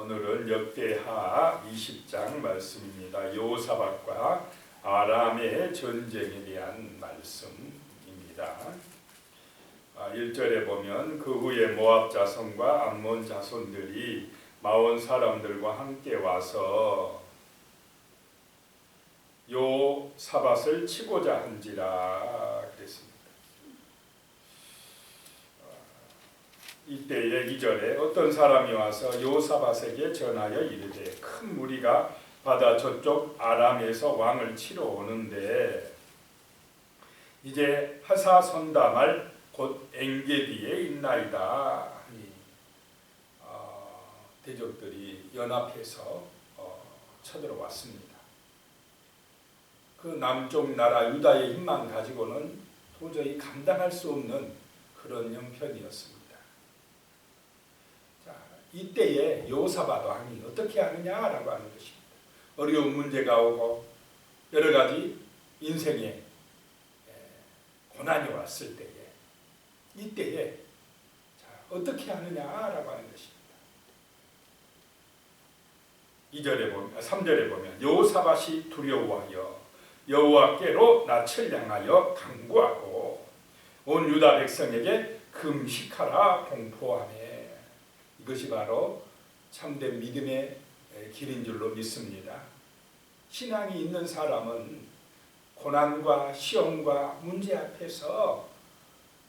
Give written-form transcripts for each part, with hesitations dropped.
오늘은 역대하 20장 말씀입니다. 여호사밧과 아람의 전쟁에 대한 말씀입니다. 1절에 보면 그 후에 모압 자손과 암몬 자손들이 마온 사람들과 함께 와서 여호사밧을 치고자 한지라 그랬습니다. 이때에 2절에 어떤 사람이 와서 여호사밧에게 전하여 이르되 큰 무리가 바다 저쪽 아람에서 왕을 치러 오는데 이제 하사손다말 곧 엔게디에 있나이다 하니 대적들이 연합해서 쳐들어왔습니다. 그 남쪽 나라 유다의 힘만 가지고는 도저히 감당할 수 없는 그런 형편이었습니다. 이때에 여호사밧 왕이 어떻게 하느냐라고 하는 것입니다. 어려운 문제가 오고 여러 가지 인생에 고난이 왔을 때에 이때에 어떻게 하느냐라고 하는 것입니다. 2절에 보면 3절에 보면 여호사밧이 두려워하여 여호와께로 낯을 향하여 간구하고 온 유다 백성에게 금식하라 공포하며 이것이 바로 참된 믿음의 길인 줄로 믿습니다. 신앙이 있는 사람은 고난과 시험과 문제 앞에서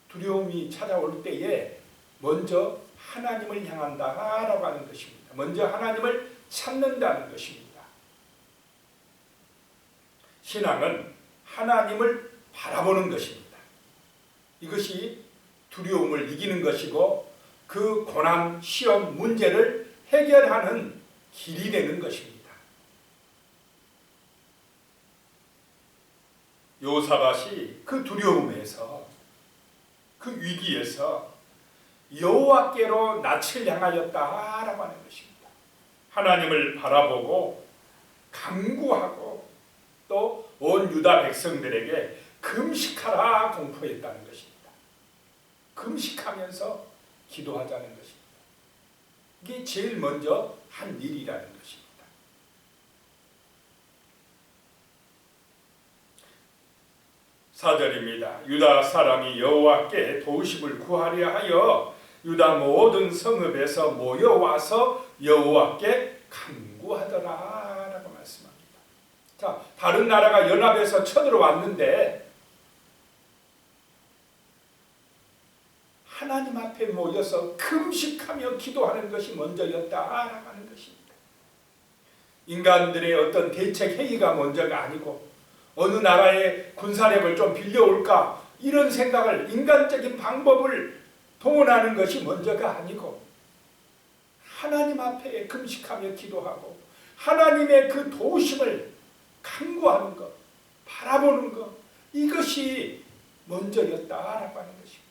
두려움이 찾아올 때에 먼저 하나님을 향한다라고 하는 것입니다. 먼저 하나님을 찾는다는 것입니다. 신앙은 하나님을 바라보는 것입니다. 이것이 두려움을 이기는 것이고 그 고난, 시험, 문제를 해결하는 길이 되는 것입니다. 여호사밧이 그 두려움에서 그 위기에서 여호와께로 낯을 향하였다라고 하는 것입니다. 하나님을 바라보고 간구하고 또 온 유다 백성들에게 금식하라 공포했다는 것입니다. 금식하면서 기도하자는 것입니다. 이게 제일 먼저 한 일이라는 것입니다. 사절입니다. 유다 사람이 여호와께 도우심을 구하려 하여 유다 모든 성읍에서 모여와서 여호와께 간구하더라라고 말씀합니다. 자, 다른 나라가 연합해서 쳐들어왔는데 하나님 앞에 모여서 금식하며 기도하는 것이 먼저였다라고 하는 것입니다. 인간들의 어떤 대책 회의가 먼저가 아니고 어느 나라의 군사력을 좀 빌려올까 이런 생각을 인간적인 방법을 동원하는 것이 먼저가 아니고 하나님 앞에 금식하며 기도하고 하나님의 그 도우심을 간구하는 것, 바라보는 것 이것이 먼저였다라고 하는 것입니다.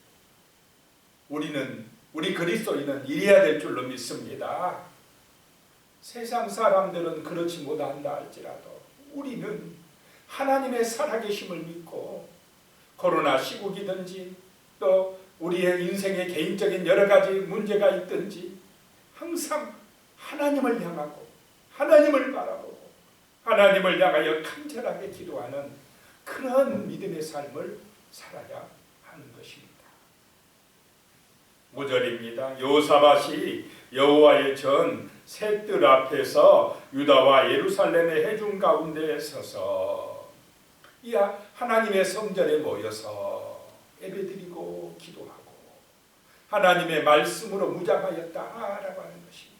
우리 그리스도인은 이래야 될 줄로 믿습니다. 세상 사람들은 그렇지 못한다 할지라도 우리는 하나님의 살아계심을 믿고 코로나 시국이든지 또 우리의 인생의 개인적인 여러 가지 문제가 있든지 항상 하나님을 향하고 하나님을 바라보고 하나님을 향하여 간절하게 기도하는 그런 믿음의 삶을 살아야 하는 것입니다. 5절입니다. 여호사밧이 여호와의 전 셋들 앞에서 유다와 예루살렘의 회중 가운데 서서 하나님의 성전에 모여서 예배드리고 기도하고 하나님의 말씀으로 무장하였다라고 하는 것입니다.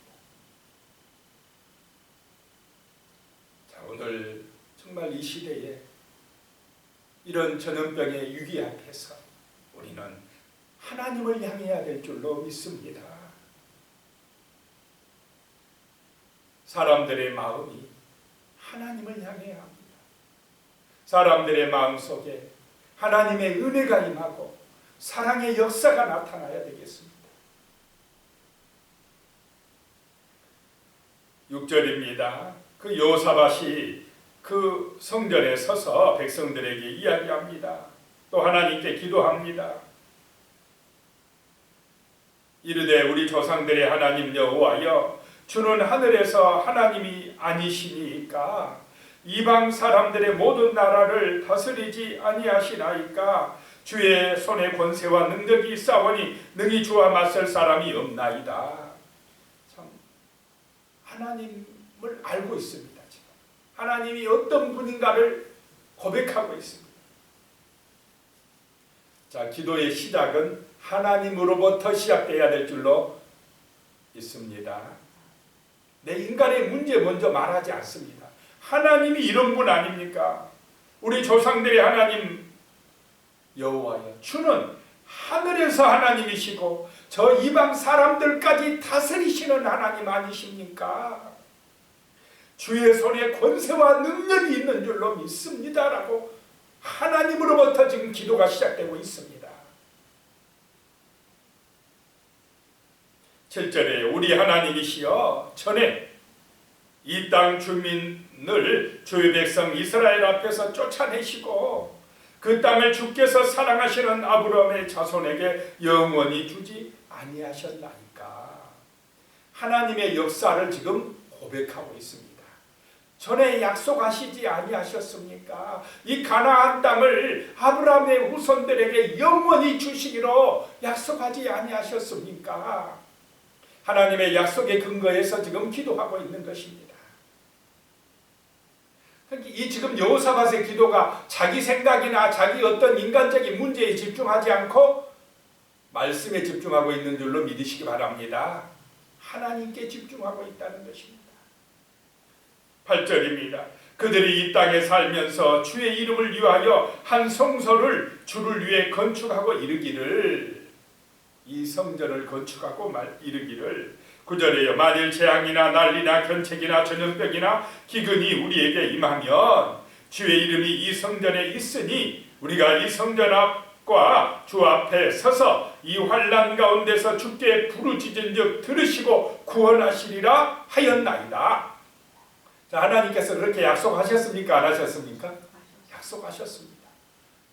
자, 오늘 정말 이 시대에 이런 전염병의 위기 앞에서 우리는 하나님을 향해야 될 줄로 믿습니다. 사람들의 마음이 하나님을 향해야 합니다. 사람들의 마음속에 하나님의 은혜가 임하고 사랑의 역사가 나타나야 되겠습니다. 6절입니다. 그 여호사밧이 그 성전에 서서 백성들에게 이야기합니다. 또 하나님께 기도합니다. 이르되 우리 조상들의 하나님 여호와여 주는 하늘에서 하나님이 아니시니까 이방 사람들의 모든 나라를 다스리지 아니하시나이까. 주의 손에 권세와 능력이 있사오니 능히 주와 맞설 사람이 없나이다. 참 하나님을 알고 있습니다. 지금 하나님이 어떤 분인가를 고백하고 있습니다. 자, 기도의 시작은 하나님으로부터 시작돼야 될 줄로 있습니다. 내 인간의 문제 먼저 말하지 않습니다. 하나님이 이런 분 아닙니까? 우리 조상들의 하나님 여호와여, 주는 하늘에서 하나님이시고 저 이방 사람들까지 다스리시는 하나님 아니십니까? 주의 손에 권세와 능력이 있는 줄로 믿습니다라고 하나님으로부터 지금 기도가 시작되고 있습니다. 7절에 우리 하나님이시여 전에 이 땅 주민을 주의 백성 이스라엘 앞에서 쫓아내시고 그 땅을 주께서 사랑하시는 아브라함의 자손에게 영원히 주지 아니하셨나이까. 하나님의 역사를 지금 고백하고 있습니다. 전에 약속하시지 아니하셨습니까? 이 가나안 땅을 아브라함의 후손들에게 영원히 주시기로 약속하지 아니하셨습니까? 하나님의 약속에 근거해서 지금 기도하고 있는 것입니다. 이 지금 여호사밧의 기도가 자기 생각이나 자기 어떤 인간적인 문제에 집중하지 않고 말씀에 집중하고 있는 줄로 믿으시기 바랍니다. 하나님께 집중하고 있다는 것입니다. 8절입니다. 그들이 이 땅에 살면서 주의 이름을 위하여 한 성소를 주를 위해 건축하고 이르기를, 이 성전을 건축하고 이르기를 9절에요. 만일 재앙이나 난리나 견책이나 전염병이나 기근이 우리에게 임하면 주의 이름이 이 성전에 있으니 우리가 이 성전 앞과 주 앞에 서서 이 환난 가운데서 주께 부르짖은즉 들으시고 구원하시리라 하였나이다. 자, 하나님께서 그렇게 약속하셨습니까? 안 하셨습니까? 약속하셨습니다.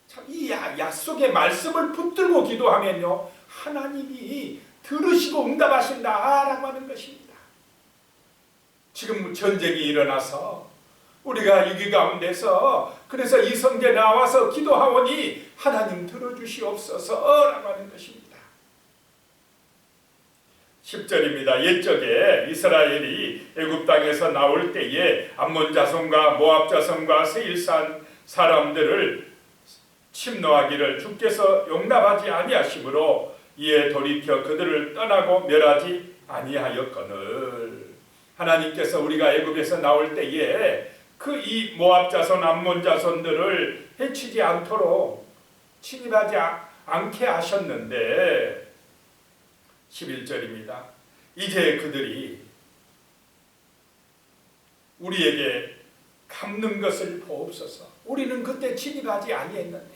참, 이 약속의 말씀을 붙들고 기도하면요, 하나님이 들으시고 응답하신다라고 하는 것입니다. 지금 전쟁이 일어나서 우리가 위기 가운데서 그래서 이 성전에 나와서 기도하오니 하나님 들어주시옵소서라고 하는 것입니다. 10절입니다. 옛적에 이스라엘이 애굽 땅에서 나올 때에 암몬 자손과 모압 자손과 세일산 사람들을 침노하기를 주께서 용납하지 아니하심으로 이에 돌이켜 그들을 떠나고 멸하지 아니하였거늘. 하나님께서 우리가 애굽에서 나올 때에 그 이 모압 자손 암몬 자손들을 해치지 않도록 침입하지 않게 하셨는데 11절입니다. 이제 그들이 우리에게 갚는 것을 보옵소서. 우리는 그때 침입하지 아니했는데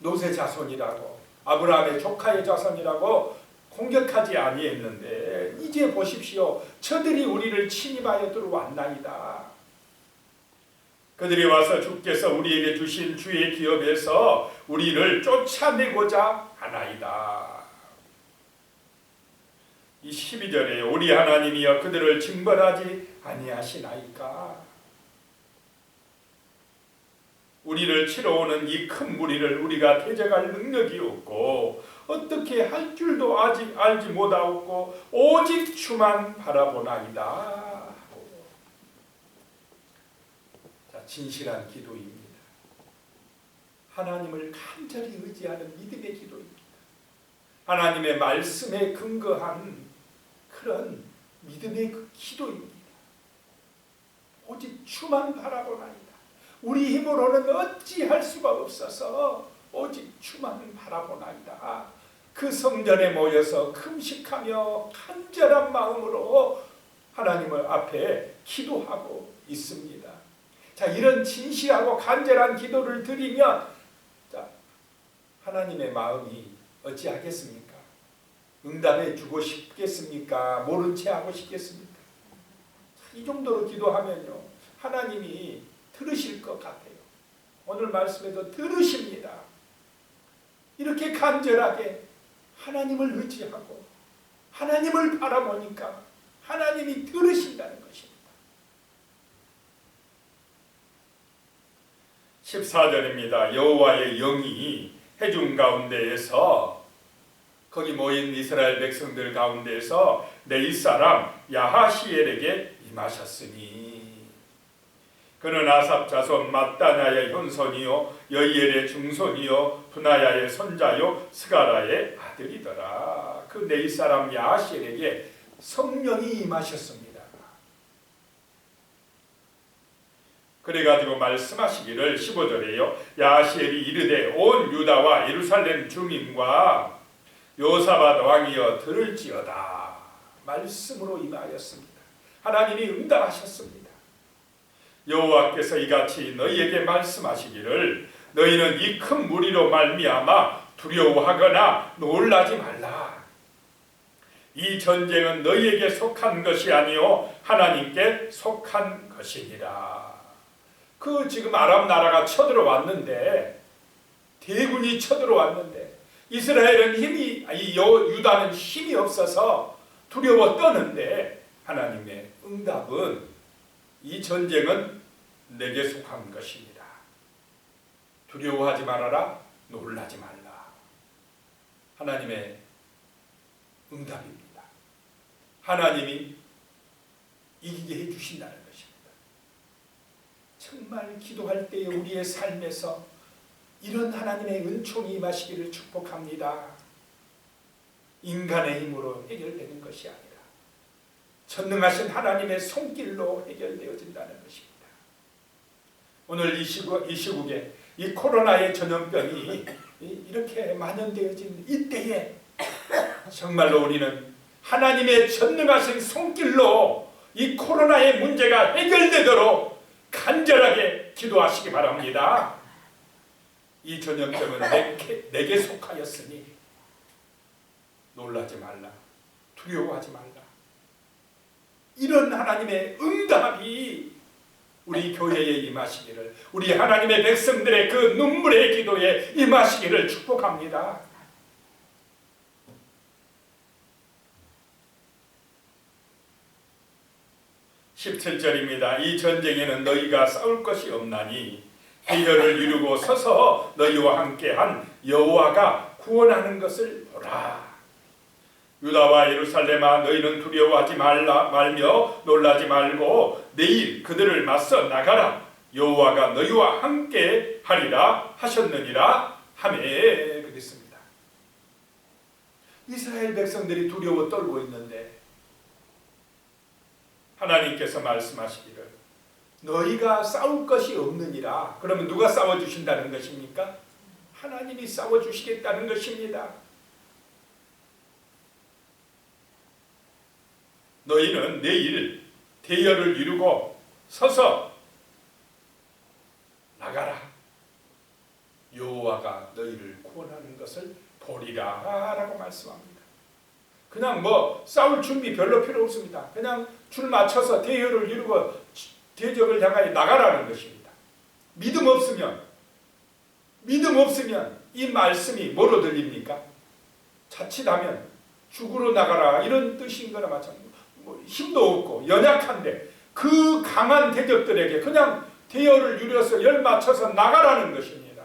노세 자손이라고 아브라함의 조카의 자손이라고 공격하지 아니했는데 이제 보십시오. 저들이 우리를 침입하여 들어왔나이다. 그들이 와서 주께서 우리에게 주신 주의 기업에서 우리를 쫓아내고자 하나이다. 이 12절에 우리 하나님이여 그들을 징벌하지 아니하시나이까. 우리를 치러 오는 이 큰 무리를 우리가 대적할 능력이 없고 어떻게 할 줄도 아직 알지 못하옵고 오직 주만 바라보나이다. 자, 진실한 기도입니다. 하나님을 간절히 의지하는 믿음의 기도입니다. 하나님의 말씀에 근거한 그런 믿음의 그 기도입니다. 오직 주만 바라보나이다. 우리 힘으로는 어찌할 수가 없어서 오직 주만 바라보나이다. 그 성전에 모여서 금식하며 간절한 마음으로 하나님을 앞에 기도하고 있습니다. 자, 이런 진실하고 간절한 기도를 드리면 자, 하나님의 마음이 어찌하겠습니까? 응답해 주고 싶겠습니까? 모른 채 하고 싶겠습니까? 이 정도로 기도하면요, 하나님이 들으실 것 같아요. 오늘 말씀에도 들으십니다. 이렇게 간절하게 하나님을 의지하고 하나님을 바라보니까 하나님이 들으신다는 것입니다. 14절입니다. 여호와의 영이 회중 가운데에서, 거기 모인 이스라엘 백성들 가운데에서 네이 사람 야하시엘에게 임하셨으니 그는 아삽 자손 mat단야의 현손이요 여이엘의 중손이요 분하야의 손자요 스가라의 아들이더라. 그 네이 사람 야하시엘에게 성령이 임하셨습니다. 그래가지고 말씀하시기를 15절에요. 야하시엘이 이르되 온 유다와 예루살렘 주민과 요사밧 왕이여 들을지어다. 말씀으로 임하였습니다. 하나님이 응답하셨습니다. 여호와께서 이같이 너희에게 말씀하시기를 너희는 이 큰 무리로 말미암아 두려워하거나 놀라지 말라. 이 전쟁은 너희에게 속한 것이 아니요 하나님께 속한 것이니라. 그 지금 아람 나라가 쳐들어왔는데, 대군이 쳐들어왔는데 이스라엘은 유다는 힘이 없어서 두려워 떠는데, 하나님의 응답은 이 전쟁은 내게 속한 것입니다. 두려워하지 말아라, 놀라지 말라. 하나님의 응답입니다. 하나님이 이기게 해주신다는 것입니다. 정말 기도할 때에 우리의 삶에서 이런 하나님의 은총이 임하시기를 축복합니다. 인간의 힘으로 해결되는 것이 아니라 전능하신 하나님의 손길로 해결되어진다는 것입니다. 오늘 이 시국에 이 코로나의 전염병이 이렇게 만연되어진 이때에 정말로 우리는 하나님의 전능하신 손길로 이 코로나의 문제가 해결되도록 간절하게 기도하시기 바랍니다. 이 전염병은 내게 속하였으니 놀라지 말라, 두려워하지 말라. 이런 하나님의 응답이 우리 교회에 임하시기를, 우리 하나님의 백성들의 그 눈물의 기도에 임하시기를 축복합니다. 17절입니다. 이 전쟁에는 너희가 싸울 것이 없나니 대열을 이루고 서서 너희와 함께한 여호와가 구원하는 것을 보라. 유다와 예루살렘아 너희는 두려워하지 말며 놀라지 말고 내일 그들을 맞서 나가라. 여호와가 너희와 함께 하리라 하셨느니라 하매 그랬습니다. 이스라엘 백성들이 두려워 떨고 있는데 하나님께서 말씀하시기를 너희가 싸울 것이 없느니라. 그러면 누가 싸워주신다는 것입니까? 하나님이 싸워주시겠다는 것입니다. 너희는 내일 대열을 이루고 서서 나가라. 여호와가 너희를 구원하는 것을 보리라 라고 말씀합니다. 그냥 싸울 준비 별로 필요 없습니다. 그냥 줄 맞춰서 대열을 이루고 대적을 향하여 나가라는 것입니다. 믿음 없으면 이 말씀이 뭐로 들립니까? 자칫하면 죽으러 나가라 이런 뜻인 거나 마찬가지입니다. 힘도 없고 연약한데 그 강한 대적들에게 그냥 대열을 이루어서 열 맞춰서 나가라는 것입니다.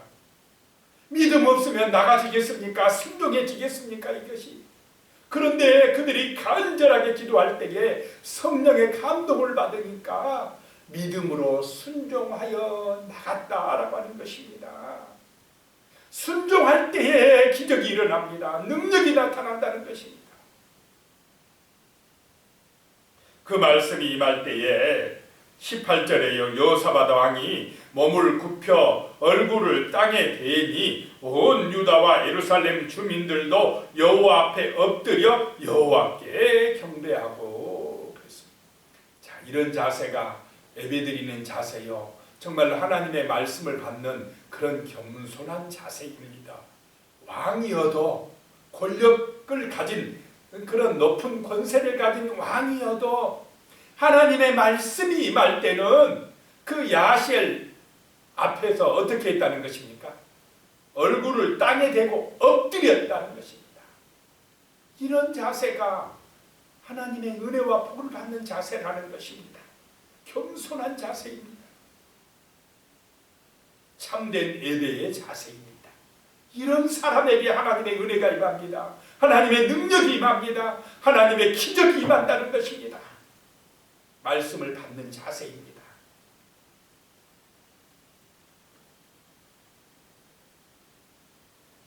믿음 없으면 나가지겠습니까? 순종해지겠습니까? 이것이. 그런데 그들이 간절하게 기도할 때에 성령의 감동을 받으니까 믿음으로 순종하여 나갔다라고 하는 것입니다. 순종할 때에 기적이 일어납니다. 능력이 나타난다는 것입니다. 그 말씀이 임할 때에 18절에요. 여호사밧 왕이 몸을 굽혀 얼굴을 땅에 대니 온 유다와 예루살렘 주민들도 여호와 앞에 엎드려 여호와께 경배하고 그랬습니다. 자, 이런 자세가 예배드리는 자세요. 정말로 하나님의 말씀을 받는 그런 겸손한 자세입니다. 왕이어도 권력을 가진 그런 높은 권세를 가진 왕이어도 하나님의 말씀이 임할 때는 그 야하시엘 앞에서 어떻게 했다는 것입니까? 얼굴을 땅에 대고 엎드렸다는 것입니다. 이런 자세가 하나님의 은혜와 복을 받는 자세라는 것입니다. 겸손한 자세입니다. 참된 예배의 자세입니다. 이런 사람에게 하나님의 은혜가 임합니다. 하나님의 능력이 임합니다. 하나님의 기적이 임한다는 것입니다. 말씀을 받는 자세입니다.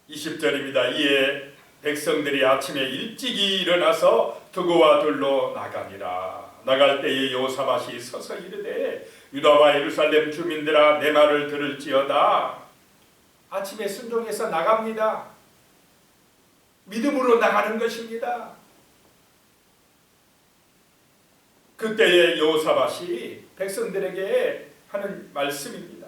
20절입니다. 이에 백성들이 아침에 일찍이 일어나서 두고와 둘로 나가니라. 나갈 때에 여호사밧이 서서 이르되 유다와 예루살렘 주민들아 내 말을 들을지어다. 아침에 순종해서 나갑니다. 믿음으로 나가는 것입니다. 그때에 여호사밧이 백성들에게 하는 말씀입니다.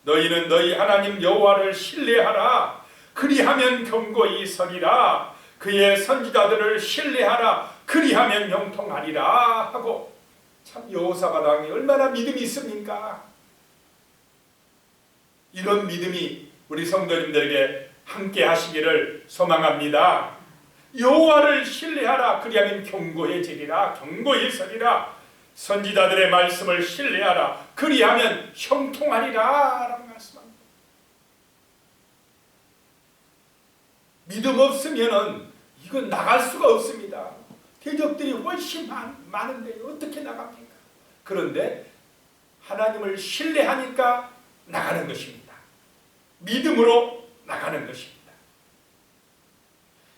너희는 너희 하나님 여호와를 신뢰하라. 그리하면 견고히 서리라. 그의 선지자들을 신뢰하라. 그리하면 형통하리라 하고. 참 여호사밧 왕이 얼마나 믿음이 있습니까? 이런 믿음이 우리 성도님들에게 함께 하시기를 소망합니다. 여호와를 신뢰하라. 그리하면 견고해지리라. 견고히 서리라. 선지자들의 말씀을 신뢰하라. 그리하면 형통하리라 라고 말씀합니다. 믿음 없으면은 이건 나갈 수가 없습니다. 대적들이 훨씬 많은데 어떻게 나갑니까? 그런데 하나님을 신뢰하니까 나가는 것입니다. 믿음으로 나가는 것입니다.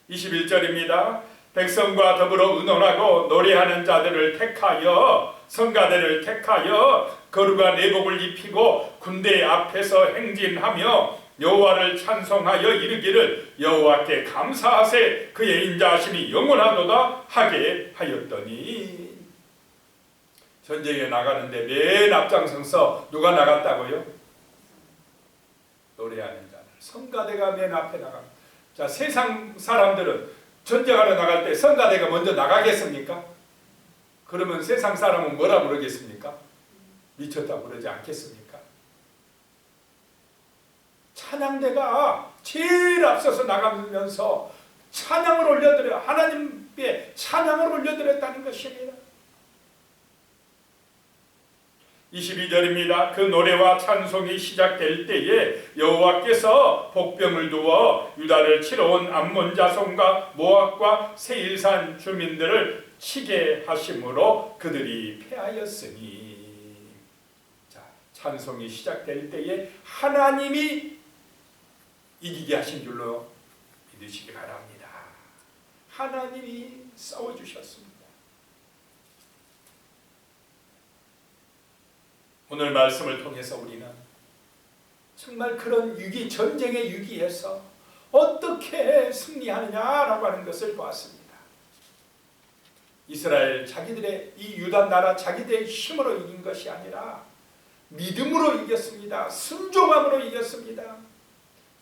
21절입니다. 백성과 더불어 의논하고 노래하는 자들을 택하여 성가대를 택하여 거룩한 내복을 입히고 군대 앞에서 행진하며 여호와를 찬송하여 이르기를 여호와께 감사하세 그의 인자하심이 영원하도다 하게 하였더니. 전쟁에 나가는데 맨 앞장서서 누가 나갔다고요? 노래하는 자들, 성가대가 맨 앞에 나갑니다. 자, 세상 사람들은 전쟁하러 나갈 때 성가대가 먼저 나가겠습니까? 그러면 세상 사람은 뭐라 부르겠습니까? 미쳤다 부르지 않겠습니까? 찬양대가 제일 앞서서 나가면서 찬양을 올려드려 하나님께 찬양을 올려드렸다는 것입니다. 22절입니다. 그 노래와 찬송이 시작될 때에 여호와께서 복병을 두어 유다를 치러 온 암몬 자손과 모압과 세일산 주민들을 치게 하심으로 그들이 패하였으니. 자, 찬송이 시작될 때에 하나님이 이기게 하신 줄로 믿으시기 바랍니다. 하나님이 싸워주셨습니다. 오늘 말씀을 통해서 우리는 정말 그런 위기, 전쟁의 위기에서 어떻게 승리하느냐라고 하는 것을 보았습니다. 이스라엘 자기들의 이 유다 나라 자기들의 힘으로 이긴 것이 아니라 믿음으로 이겼습니다. 순종함으로 이겼습니다.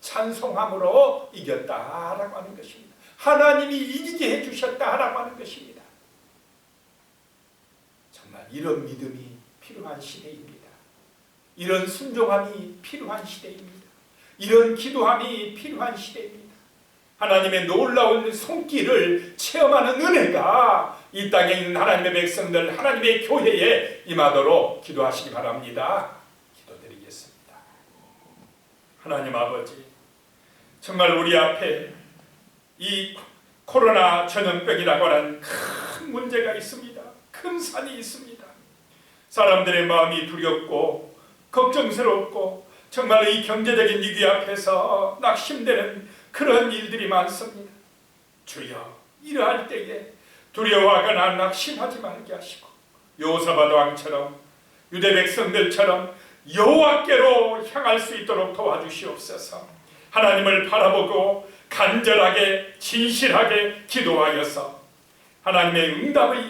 찬송함으로 이겼다라고 하는 것입니다. 하나님이 이기게 해주셨다라고 하는 것입니다. 정말 이런 믿음이 필요한 시대입니다. 이런 순종함이 필요한 시대입니다. 이런 기도함이 필요한 시대입니다. 하나님의 놀라운 손길을 체험하는 은혜가 이 땅에 있는 하나님의 백성들, 하나님의 교회에 임하도록 기도하시기 바랍니다. 기도드리겠습니다. 하나님 아버지, 정말 우리 앞에 이 코로나 전염병이라고 하는 큰 문제가 있습니다. 큰 산이 있습니다. 사람들의 마음이 두렵고 걱정스럽고 정말 이 경제적인 위기 앞에서 낙심되는 그런 일들이 많습니다. 주여, 이러할 때에 두려워하거나 낙심하지 말게 하시고 여호사밧 왕처럼 유대 백성들처럼 여호와께로 향할 수 있도록 도와주시옵소서. 하나님을 바라보고 간절하게 진실하게 기도하여서 하나님의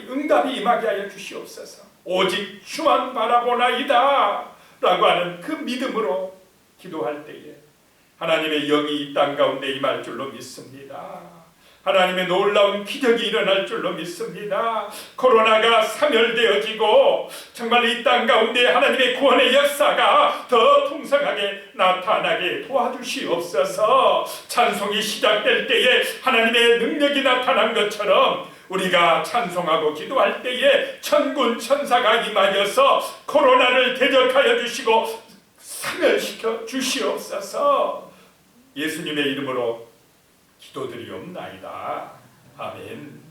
응답이 임하게 하여 주시옵소서. 오직 주만 바라보나이다 라고 하는 그 믿음으로 기도할 때에 하나님의 영이 이 땅 가운데 임할 줄로 믿습니다. 하나님의 놀라운 기적이 일어날 줄로 믿습니다. 코로나가 사멸되어지고 정말 이 땅 가운데 하나님의 구원의 역사가 더 풍성하게 나타나게 도와주시옵소서. 찬송이 시작될 때에 하나님의 능력이 나타난 것처럼 우리가 찬송하고 기도할 때에 천군 천사가 임하여서 코로나를 대적하여 주시고 사멸시켜 주시옵소서. 예수님의 이름으로 기도드리옵나이다. 아멘.